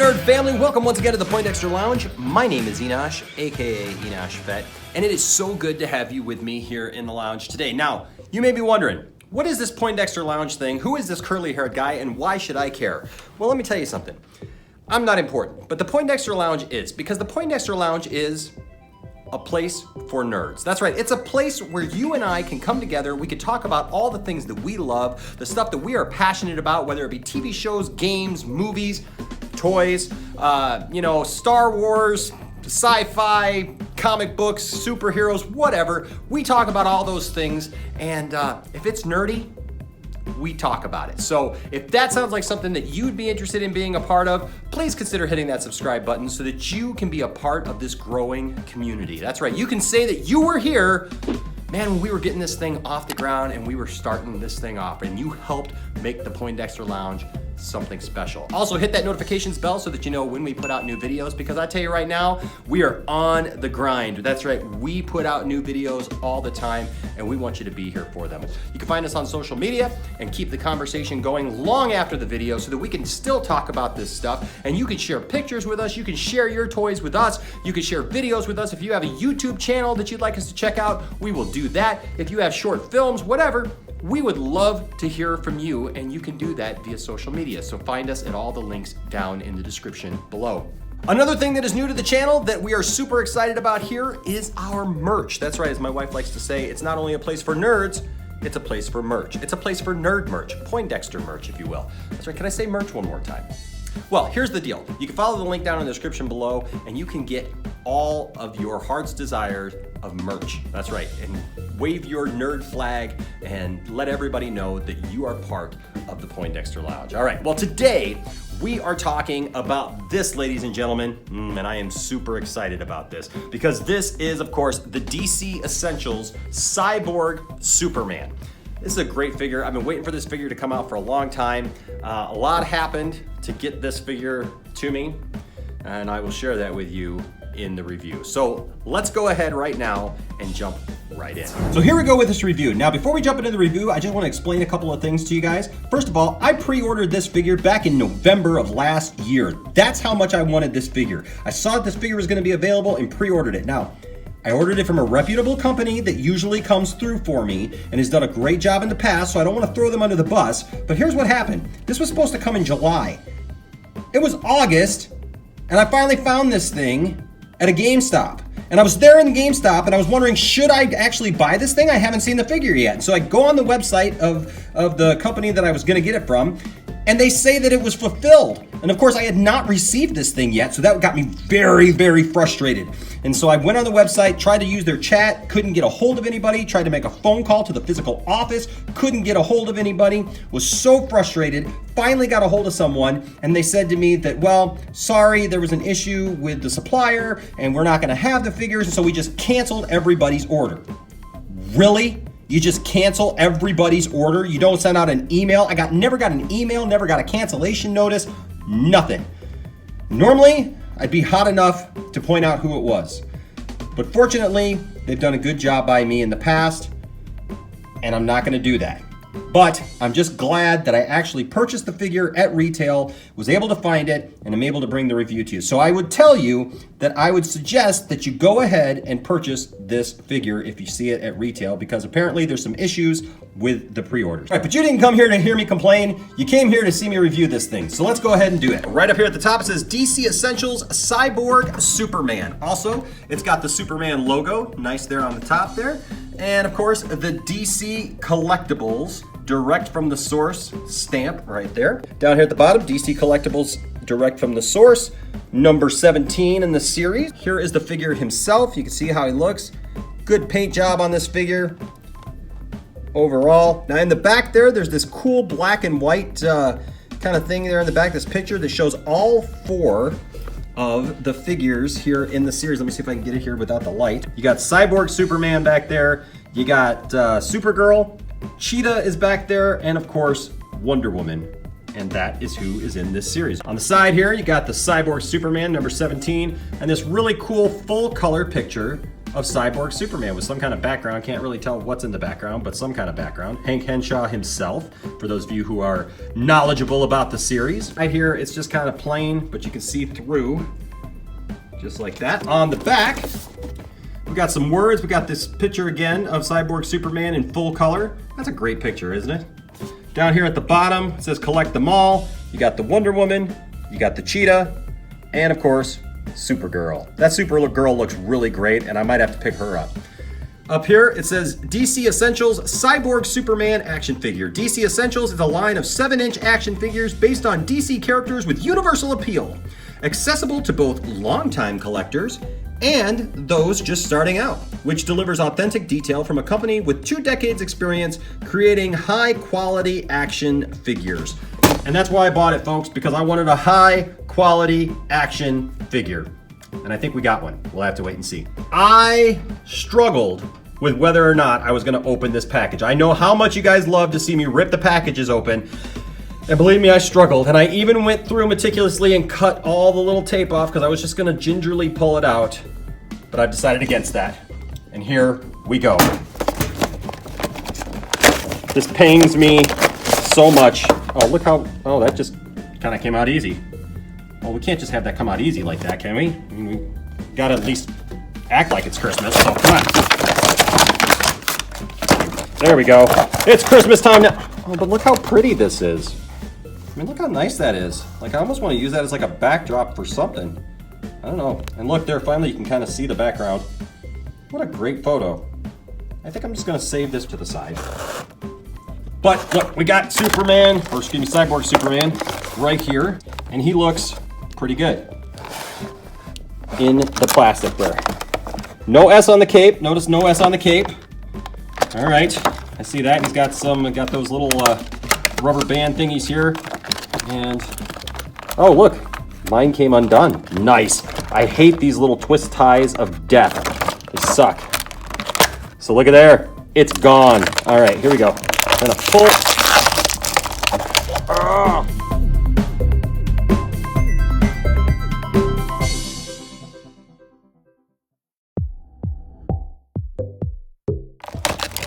nerd family? Welcome once again to the Poindexter Lounge. My name is Enosh, aka Enosh Vet, and it is so good to have you with me here in the lounge today. Now, you may be wondering, what is this Poindexter Lounge thing? Who is this curly-haired guy, and why should I care? Well, let me tell you something. I'm not important, but the Poindexter Lounge is, because the Poindexter Lounge is a place for nerds. That's right, it's a place where you and I can come together, we could talk about all the things that we love, the stuff that we are passionate about, whether it be TV shows, games, movies, toys, Star Wars, sci-fi, comic books, superheroes, whatever. We talk about all those things, and if it's nerdy, we talk about it. So if that sounds like something that you'd be interested in being a part of, please consider hitting that subscribe button so that you can be a part of this growing community. That's right, you can say that you were here, man, when we were getting this thing off the ground and we were starting this thing off, and you helped make the Poindexter Lounge something special. Also, hit that notifications bell so that you know when we put out new videos, because I tell you right now, we are on the grind. That's right, we put out new videos all the time, and we want you to be here for them. You can find us on social media and keep the conversation going long after the video so that we can still talk about this stuff, and you can share pictures with us, you can share your toys with us, you can share videos with us. If you have a YouTube channel that you'd like us to check out, we will do that. If you have short films, whatever, we would love to hear from you, and you can do that via social media. So find us at all the links down in the description below. Another thing that is new to the channel that we are super excited about here is our merch. That's right, as my wife likes to say, it's not only a place for nerds, it's a place for merch. It's a place for nerd merch, Poindexter merch, if you will. That's right, can I say merch one more time? Well, here's the deal. You can follow the link down in the description below, and you can get all of your heart's desires of merch. That's right, and wave your nerd flag and let everybody know that you are part of the Poindexter Lounge. All right, well, today we are talking about this, ladies and gentlemen, and I am super excited about this because this is, of course, the DC Essentials Cyborg Superman. This is a great figure. I've been waiting for this figure to come out for a long time. A lot happened to get this figure to me, and I will share that with you in the review. So let's go ahead right now and jump right in. So here we go with this review. Now, before we jump into the review, I just want to explain a couple of things to you guys. First of all, I pre-ordered this figure back in November of last year. That's how much I wanted this figure. I saw that this figure was going to be available and pre-ordered it. Now, I ordered it from a reputable company that usually comes through for me and has done a great job in the past, so I don't want to throw them under the bus. But here's what happened. This was supposed to come in July. It was August, and I finally found this thing at a GameStop. And I was there in the GameStop, and I was wondering, should I actually buy this thing? I haven't seen the figure yet. So I go on the website of the company that I was gonna get it from, and they say that it was fulfilled. And of course, I had not received this thing yet, so that got me very, very frustrated. And so I went on the website, tried to use their chat, couldn't get a hold of anybody, tried to make a phone call to the physical office, couldn't get a hold of anybody, was so frustrated, finally got a hold of someone, and they said to me that, well, sorry, there was an issue with the supplier, and we're not gonna have the figures, and so we just canceled everybody's order. Really? You just cancel everybody's order? You don't send out an email? Never got an email, never got a cancellation notice, nothing. Normally, I'd be hot enough to point out who it was. But fortunately, they've done a good job by me in the past, and I'm not gonna do that. But I'm just glad that I actually purchased the figure at retail, was able to find it, and I'm able to bring the review to you. So I would tell you that I would suggest that you go ahead and purchase this figure if you see it at retail, because apparently there's some issues with the pre-orders. All right, but you didn't come here to hear me complain. You came here to see me review this thing. So let's go ahead and do it. Right up here at the top, it says DC Essentials Cyborg Superman. Also, it's got the Superman logo, nice there on the top there. And of course, the DC Collectibles Direct from the Source stamp right there. Down here at the bottom, DC Collectibles Direct from the Source, number 17 in the series. Here is the figure himself. You can see how he looks. Good paint job on this figure overall. Now in the back there's this cool black and white kind of thing there in the back, this picture that shows all four of the figures here in the series. Let me see if I can get it here without the light. You got Cyborg Superman back there. You got Supergirl. Cheetah is back there. And of course, Wonder Woman. And that is who is in this series. On the side here, you got the Cyborg Superman, number 17. And this really cool full color picture of Cyborg Superman with some kind of background. Can't really tell what's in the background, but some kind of background. Hank Henshaw himself, for those of you who are knowledgeable about the series. Right here, it's just kind of plain, but you can see through, just like that. On the back, we got some words. We got this picture again of Cyborg Superman in full color. That's a great picture, isn't it? Down here at the bottom, it says collect them all. You got the Wonder Woman, you got the Cheetah, and of course, Supergirl. That Supergirl looks really great, and I might have to pick her up. Up here, it says DC Essentials Cyborg Superman action figure. DC Essentials is a line of 7-inch action figures based on DC characters with universal appeal. Accessible to both longtime collectors and those just starting out, which delivers authentic detail from a company with 2 decades experience creating high-quality action figures. And that's why I bought it, folks, because I wanted a high-quality action figure. And I think we got one. We'll have to wait and see. I struggled with whether or not I was gonna open this package. I know how much you guys love to see me rip the packages open. And believe me, I struggled. And I even went through meticulously and cut all the little tape off because I was just gonna gingerly pull it out. But I've decided against that. And here we go. This pains me so much. Oh, look how, oh, that just kind of came out easy. Well, we can't just have that come out easy like that, can we? I mean, we gotta at least act like it's Christmas, so come on. There we go. It's Christmas time now. Oh, but look how pretty this is. I mean, look how nice that is. Like, I almost want to use that as like a backdrop for something. I don't know. And look there, finally you can kind of see the background. What a great photo. I think I'm just gonna save this to the side. But look, we got Superman, or excuse me, Cyborg Superman right here, and he looks pretty good in the plastic there. No S on the cape. Notice no S on the cape. All right, I see that. He's got those little rubber band thingies here, and oh look, mine came undone. Nice. I hate these little twist ties of death. They suck. So look at there. It's gone. All right, here we go. I'm gonna pull.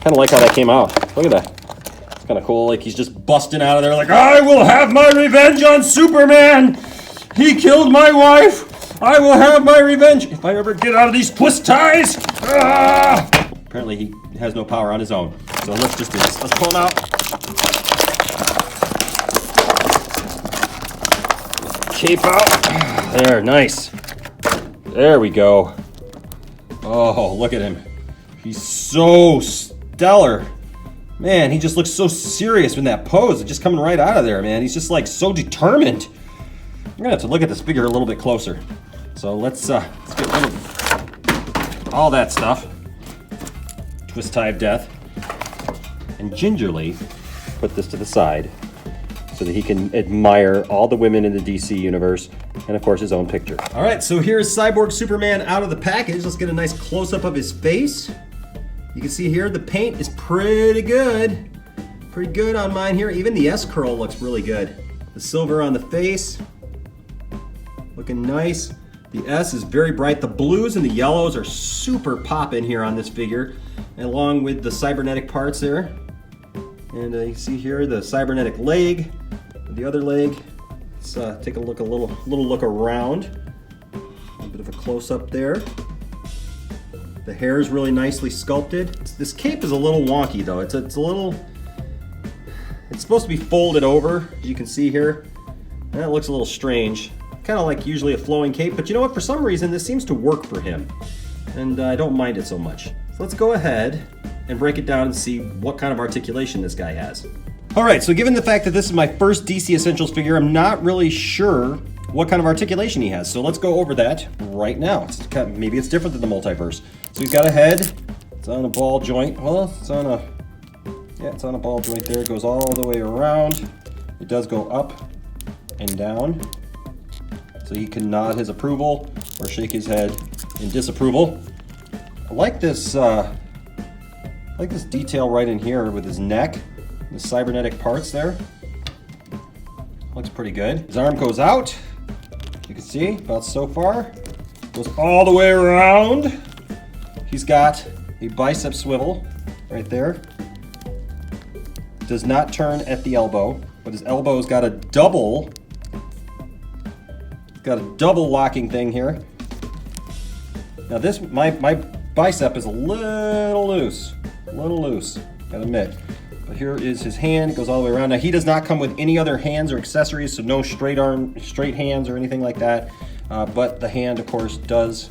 Kind of like how that came out. Look at that. It's kind of cool. Like he's just busting out of there like, I will have my revenge on Superman. He killed my wife. I will have my revenge if I ever get out of these twist ties. Apparently he has no power on his own. So let's just do this. Let's pull him out. Cape out. There, nice. There we go. Oh, look at him. He's so stellar. Man, he just looks so serious in that pose. It's just coming right out of there, man. He's just like so determined. I'm gonna have to look at this figure a little bit closer. So let's get rid of all that stuff. Twist tie of death. And gingerly put this to the side so that he can admire all the women in the DC universe and of course his own picture. All right, so here's Cyborg Superman out of the package. Let's get a nice close-up of his face. You can see here the paint is pretty good. Pretty good on mine here. Even the S curl looks really good. The silver on the face, looking nice. The S is very bright. The blues and the yellows are super popping here on this figure, along with the cybernetic parts there. And you see here the cybernetic leg, the other leg. Let's take a little look around. A bit of a close-up there. The hair is really nicely sculpted. This cape is a little wonky though. It's supposed to be folded over, as you can see here. And that looks a little strange. Kind of like usually a flowing cape, but you know what? For some reason, this seems to work for him. And I don't mind it so much. So let's go ahead and break it down and see what kind of articulation this guy has. All right, so given the fact that this is my first DC Essentials figure, I'm not really sure what kind of articulation he has. So let's go over that right now. Maybe it's different than the multiverse. So he's got a head. It's on a ball joint. Well, it's on a ball joint there. It goes all the way around. It does go up and down. So he can nod his approval or shake his head in disapproval. I like this detail right in here with his neck, the cybernetic parts there. Looks pretty good. His arm goes out. You can see about so far. Goes all the way around. He's got a bicep swivel right there. Does not turn at the elbow, but his elbow's got a double locking thing here. Now this, my bicep is a little loose, gotta admit. But here is his hand, it goes all the way around. Now he does not come with any other hands or accessories, so no straight hands or anything like that. But the hand, of course, does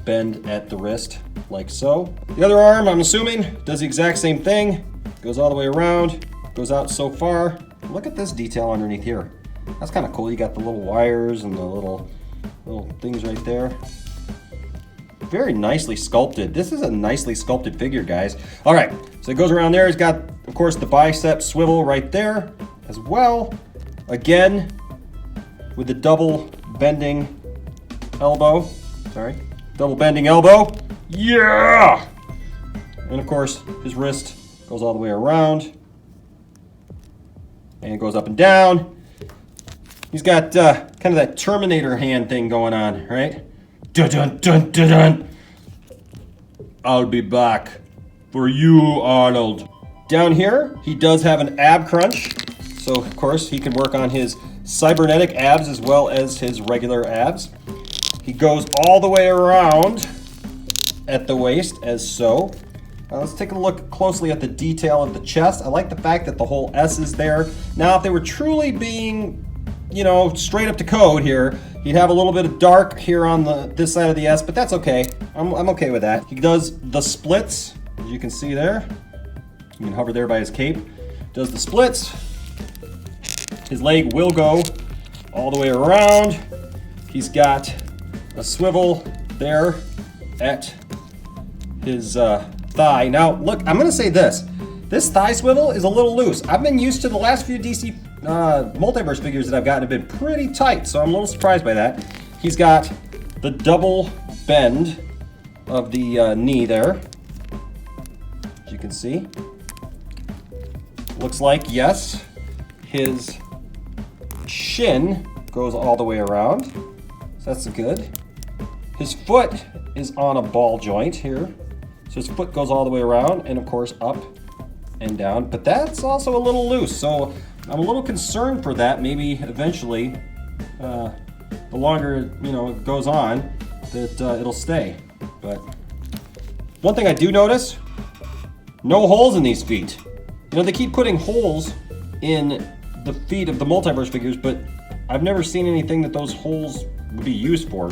bend at the wrist, like so. The other arm, I'm assuming, does the exact same thing. Goes all the way around, goes out so far. Look at this detail underneath here. That's kind of cool. You got the little wires and the little things right there. Very nicely sculpted. This is a nicely sculpted figure, guys. All right, so it goes around there. He's got, of course, the bicep swivel right there as well. Again, with the double bending elbow. Sorry, double bending elbow. Yeah! And of course, his wrist goes all the way around. And it goes up and down. He's got kind of that Terminator hand thing going on, right? Dun dun dun dun dun. I'll be back for you, Arnold. Down here, he does have an ab crunch. So, of course, he can work on his cybernetic abs as well as his regular abs. He goes all the way around at the waist, as so. Now let's take a look closely at the detail of the chest. I like the fact that the whole S is there. Now, if they were truly being, you know, straight up to code here, he'd have a little bit of dark here on this side of the S, but that's okay. I'm okay with that. He does the splits, as you can see there. You can hover there by his cape. Does the splits. His leg will go all the way around. He's got a swivel there at his thigh. Now, look, I'm gonna say this. This thigh swivel is a little loose. I've been used to the last few DC multiverse figures that I've gotten have been pretty tight, so I'm a little surprised by that. He's got the double bend of the knee there, as you can see. Looks like, yes, his shin goes all the way around, so that's good. His foot is on a ball joint here, so his foot goes all the way around, and of course up and down, but that's also a little loose, so I'm a little concerned for that. Maybe eventually, the longer it goes on, that it'll stay. But one thing I do notice, no holes in these feet. You know, they keep putting holes in the feet of the multiverse figures, but I've never seen anything that those holes would be used for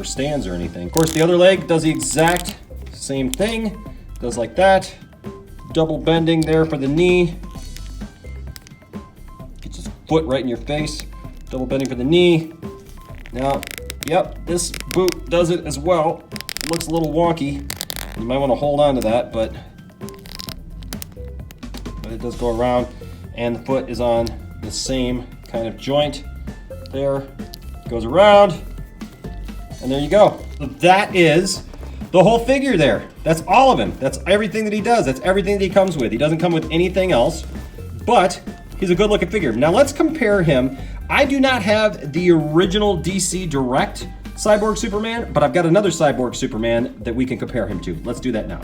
stands or anything. Of course, the other leg does the exact same thing. Does like that. Double bending there for the knee. Gets his foot right in your face. Double bending for the knee. Now, yep, this boot does it as well. It looks a little wonky. You might want to hold on to that, but it does go around. And the foot is on the same kind of joint there. Goes around. And there you go. So that is the whole figure there. That's all of him. That's everything that he does. That's everything that he comes with. He doesn't come with anything else, but he's a good looking figure. Now let's compare him. I do not have the original DC Direct Cyborg Superman, but I've got another Cyborg Superman that we can compare him to. Let's do that now.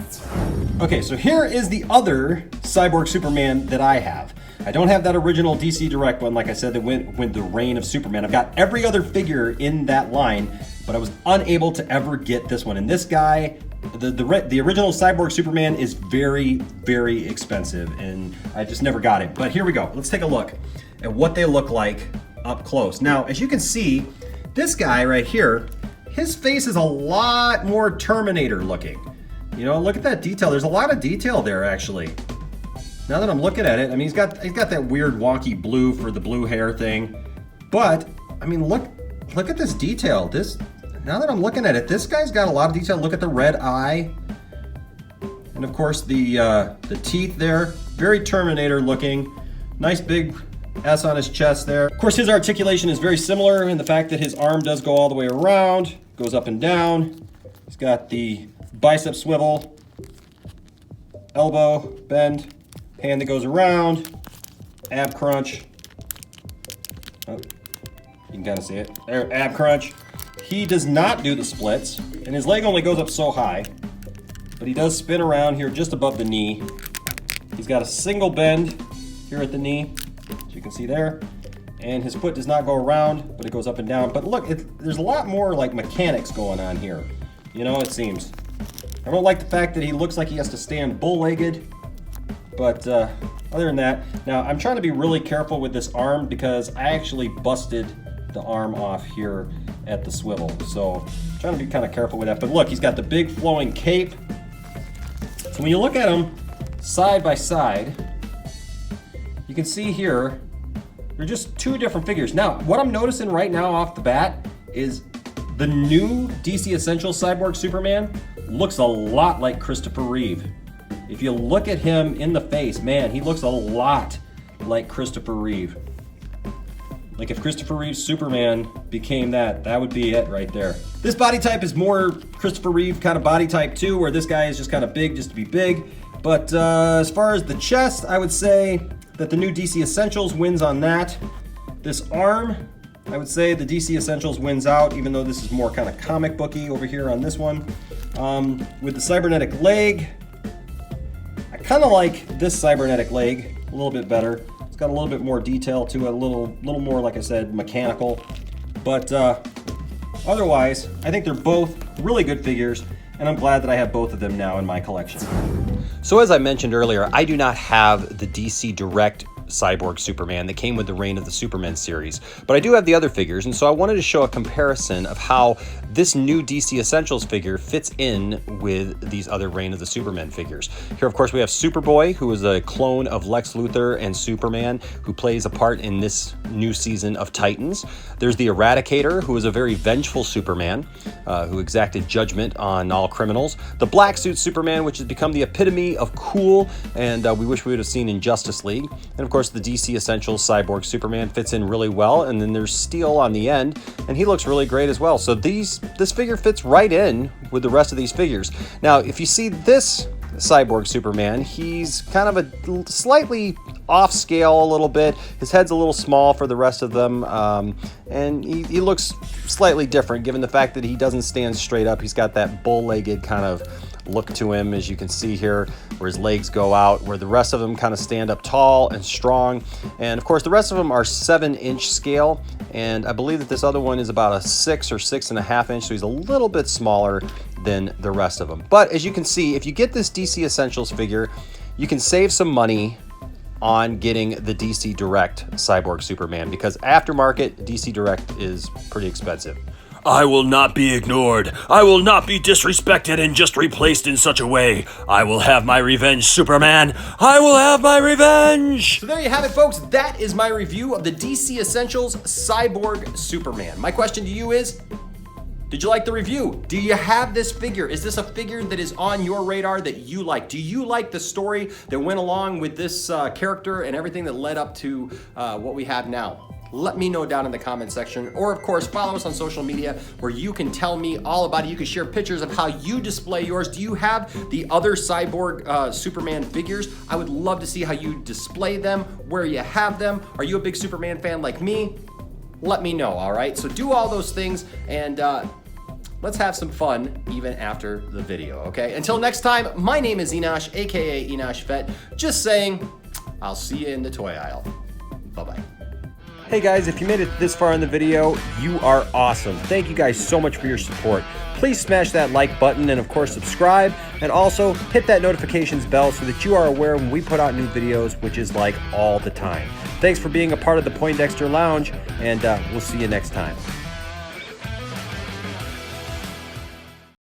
Okay, so here is the other Cyborg Superman that I have. I don't have that original DC Direct one, like I said, that went with the reign of Superman. I've got every other figure in that line, but I was unable to ever get this one. And this guy, the original Cyborg Superman is very, very expensive, and I just never got it. But here we go. Let's take a look at what they look like up close. Now, as you can see, this guy right here, his face is a lot more Terminator looking. You know, look at that detail. There's a lot of detail there, actually. Now that I'm looking at it, I mean, he's got that weird wonky blue for the blue hair thing. But, I mean, look at this detail. Now that I'm looking at it, this guy's got a lot of detail. Look at the red eye. And of course the teeth there, very Terminator looking. Nice big S on his chest there. Of course, his articulation is very similar in the fact that his arm does go all the way around, goes up and down. He's got the bicep swivel, elbow bend, hand that goes around, ab crunch. Oh, you can kind of see it. There, ab crunch. He does not do the splits, and his leg only goes up so high. but he does spin around here just above the knee. He's got a single bend here at the knee, as you can see there. And his foot does not go around, but it goes up and down. But look, there's a lot more like mechanics going on here. You know, it seems. I don't like the fact that he looks like he has to stand bull-legged. But other than that, now I'm trying to be really careful with this arm because I actually busted the arm off here at the swivel. So I'm trying to be kind of careful with that. But look, he's got the big flowing cape. So when you look at him side by side, you can see here, they're just two different figures. Now, what I'm noticing right now off the bat is the new DC Essentials Cyborg Superman looks a lot like Christopher Reeve. If you look at him in the face, man, he looks a lot like Christopher Reeve. Like if Christopher Reeve's Superman became that would be it right there. This body type is more Christopher Reeve kind of body type too, where this guy is just kind of big just to be big. But as far as the chest, I would say that the new DC Essentials wins on that. This arm, I would say the DC Essentials wins out, even though this is more kind of comic booky over here on this one. With the cybernetic leg, I kind of like this cybernetic leg a little bit better. It's got a little bit more detail to it, a little more, like I said, mechanical. But otherwise, I think they're both really good figures, and I'm glad that I have both of them now in my collection. So as I mentioned earlier, I do not have the DC Direct Cyborg Superman that came with the Reign of the Supermen series, but I do have the other figures, and so I wanted to show a comparison of how this new DC Essentials figure fits in with these other Reign of the Supermen figures. Here, of course, we have Superboy, who is a clone of Lex Luthor and Superman, who plays a part in this new season of Titans. There's the Eradicator, who is a very vengeful Superman, who exacted judgment on all criminals. The Black Suit Superman, which has become the epitome of cool, and we wish we would have seen in Justice League. And of course, the DC Essentials Cyborg Superman fits in really well, and then there's Steel on the end, and he looks really great as well. So this figure fits right in with the rest of these figures. Now, if you see this Cyborg Superman, he's kind of a slightly off scale a little bit. His head's a little small for the rest of them, and he looks slightly different given the fact that he doesn't stand straight up. He's got that bull-legged kind of look to him, as you can see here, where his legs go out, where the rest of them kind of stand up tall and strong. And of course, the rest of them are 7-inch scale, and I believe that this other one is about a 6 or 6.5 inch, so he's a little bit smaller than the rest of them. But as you can see, if you get this DC Essentials figure, you can save some money on getting the DC Direct Cyborg Superman, because aftermarket DC Direct is pretty expensive. I will not be ignored. I will not be disrespected and just replaced in such a way. I will have my revenge, Superman. I will have my revenge. So there you have it, folks. That is my review of the DC Essentials Cyborg Superman. My question to you is, did you like the review? Do you have this figure? Is this a figure that is on your radar that you like? Do you like the story that went along with this character and everything that led up to what we have now? Let me know down in the comment section, or of course follow us on social media where you can tell me all about it. You can share pictures of how you display yours. Do you have the other Cyborg Superman figures? I would love to see how you display them, where you have them. Are you a big Superman fan like me? Let me know, all right? So do all those things, and let's have some fun even after the video, okay? Until next time, my name is Enosh, aka Enosh Vet. Just saying, I'll see you in the toy aisle. Bye-bye. Hey guys, if you made it this far in the video, you are awesome. Thank you guys so much for your support. Please smash that like button and of course subscribe, and also hit that notifications bell so that you are aware when we put out new videos, which is like all the time. Thanks for being a part of the Poindexter Lounge, and we'll see you next time.